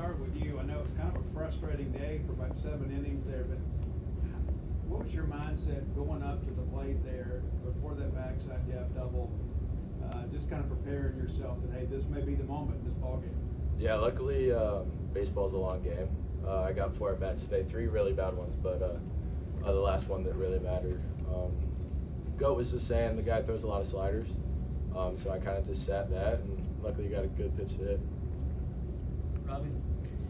start with you. I know it's kind of a frustrating day for about 7 innings there, but what was your mindset going up to the plate there before that backside jab double? Just kind of preparing yourself that, hey, this may be the moment in this ballgame. Yeah, luckily baseball's a long game. I got 4 at-bats today, 3 really bad ones, but the last one that really mattered. Goat was just saying the guy throws a lot of sliders, so I kind of just sat that, and luckily got a good pitch to hit. Robbie?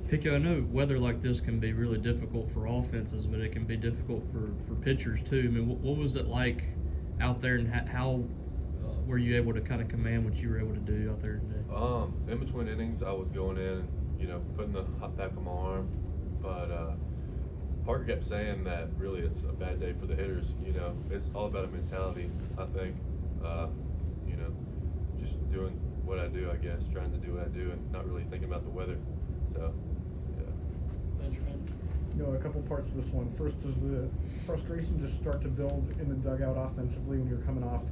Pico, I know weather like this can be really difficult for offenses, but it can be difficult for pitchers too. I mean, what was it like out there, and how were you able to kind of command what you were able to do out there today? In between innings, I was going in, putting the hot back on my arm, but Parker kept saying that really it's a bad day for the hitters. It's all about a mentality. I think, just doing what I do, I guess, trying to do what I do, and not really thinking about the weather. So, yeah. Benjamin? A couple parts to this one. First, does the frustration just start to build in the dugout offensively when you're coming off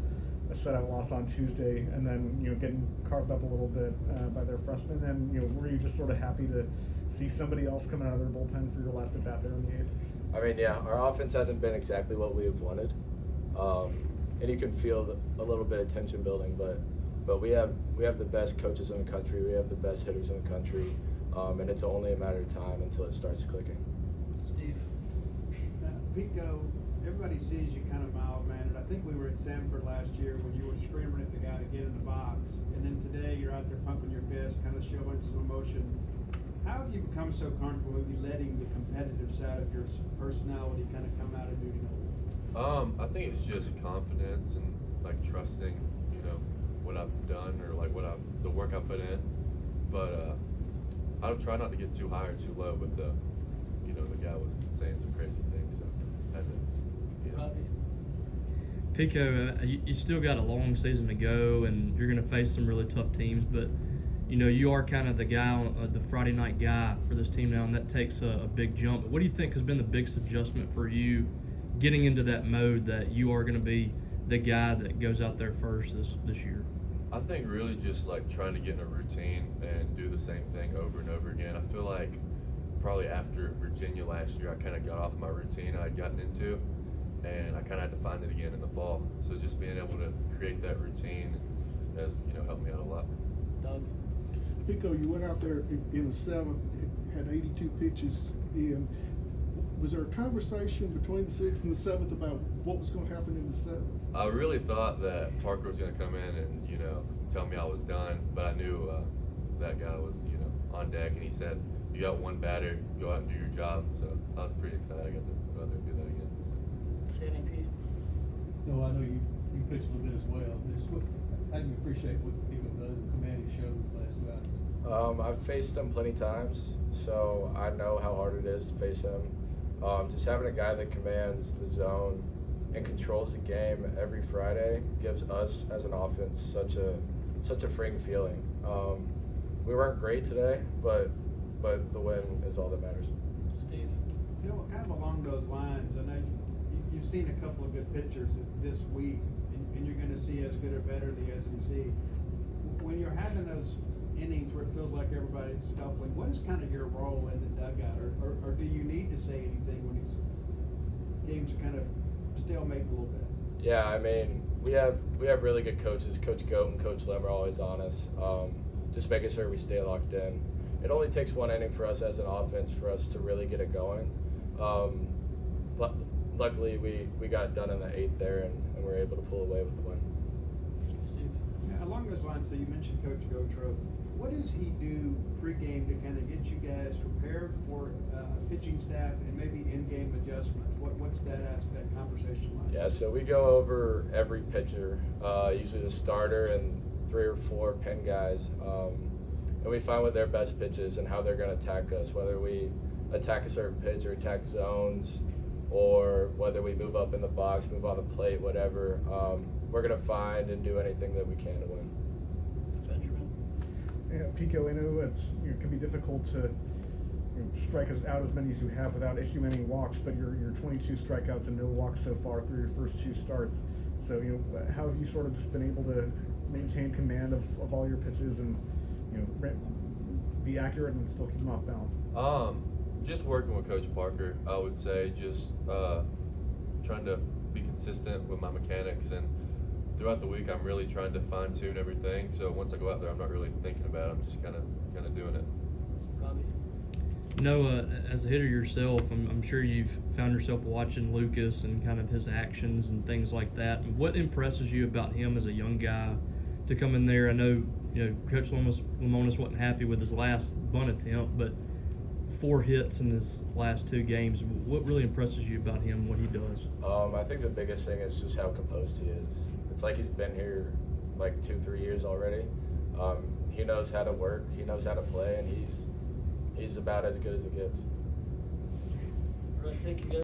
a shutout loss on Tuesday, and then getting carved up a little bit by their freshmen? And then were you just sort of happy to see somebody else coming out of their bullpen for your last at bat there in the 8th? I mean, yeah, our offense hasn't been exactly what we have wanted, and you can feel a little bit of tension building, but we have the best coaches in the country, we have the best hitters in the country, and it's only a matter of time until it starts clicking. Steve? Pico, everybody sees you kind of mild-mannered. I think we were at Sanford last year when you were screaming at the guy to get in the box, and then today you're out there pumping your fist, kind of showing some emotion. How have you become so comfortable maybe letting the competitive side of your personality kind of come out of duty? I think it's just confidence and trusting, what I've done or the work I put in. But I try not to get too high or too low. But the guy was saying some crazy things, so I had to. Pico, you still got a long season to go, and you're going to face some really tough teams, but you are kind of the guy, the Friday night guy for this team now, and that takes a big jump. But what do you think has been the biggest adjustment for you getting into that mode that you are going to be the guy that goes out there first this year? I think really just trying to get in a routine and do the same thing over and over again. I feel like probably after Virginia last year, I kind of got off my routine I had gotten into, and I kind of had to find it again in the fall. So just being able to create that routine has helped me out a lot. Doug? Pico, you went out there in the 7th, had 82 pitches in. Was there a conversation between the 6th and the 7th about what was going to happen in the 7th? I really thought that Parker was going to come in and tell me I was done, but I knew that guy was on deck, and he said, "You got one batter, go out and do your job." So I was pretty excited. I got to go out there and do that again. Danny P? No, I know you pitched a little bit as well. How do you appreciate what Pico does, the command he showed the last 2 hours? I've faced him plenty times, so I know how hard it is to face him. Just having a guy that commands the zone and controls the game every Friday gives us as an offense such a freeing feeling. We weren't great today, but the win is all that matters. Steve? Kind of along those lines, I know you've seen a couple of good pitchers this week, and you're going to see as good or better in the SEC. When you're having those innings where it feels like everybody's scuffling, what is kind of your role in the dugout, or do you need to say anything when these games are kind of stalemate a little bit? Yeah, I mean, we have really good coaches. Coach Kohn and Coach Lem are always on us, just making sure we stay locked in. It only takes one inning for us as an offense for us to really get it going. Luckily, we got it done in the 8th there, and we're able to pull away with the win. Steve? Yeah, along those lines, so you mentioned Coach Gotro. What does he do pregame to kind of get you guys prepared for pitching staff and maybe in-game adjustments? What's that aspect conversation like? Yeah, so we go over every pitcher, usually the starter and 3 or 4 pen guys, and we find what their best pitch is and how they're going to attack us, whether we attack a certain pitch or attack zones, or whether we move up in the box, move on the plate, whatever. We're going to find and do anything that we can to win. Benjamin? Yeah, Pico, I know it can be difficult to strike out as many as you have without issuing any walks, but you're 22 strikeouts and no walks so far through your first 2 starts. So how have you sort of just been able to maintain command of all your pitches and be accurate and still keep them off balance? Just working with Coach Parker, I would say, just trying to be consistent with my mechanics, and throughout the week I'm really trying to fine tune everything. So once I go out there, I'm not really thinking about it. I'm just kind of doing it. As a hitter yourself, I'm sure you've found yourself watching Lucas and kind of his actions and things like that. What impresses you about him as a young guy to come in there? I know Coach Lamonis wasn't happy with his last bunt attempt, but 4 hits in his last 2 games. What really impresses you about him, what he does? I think the biggest thing is just how composed he is. It's like he's been here like 2-3 years already. He knows how to work, he knows how to play, and he's about as good as it gets. All right, thank you guys.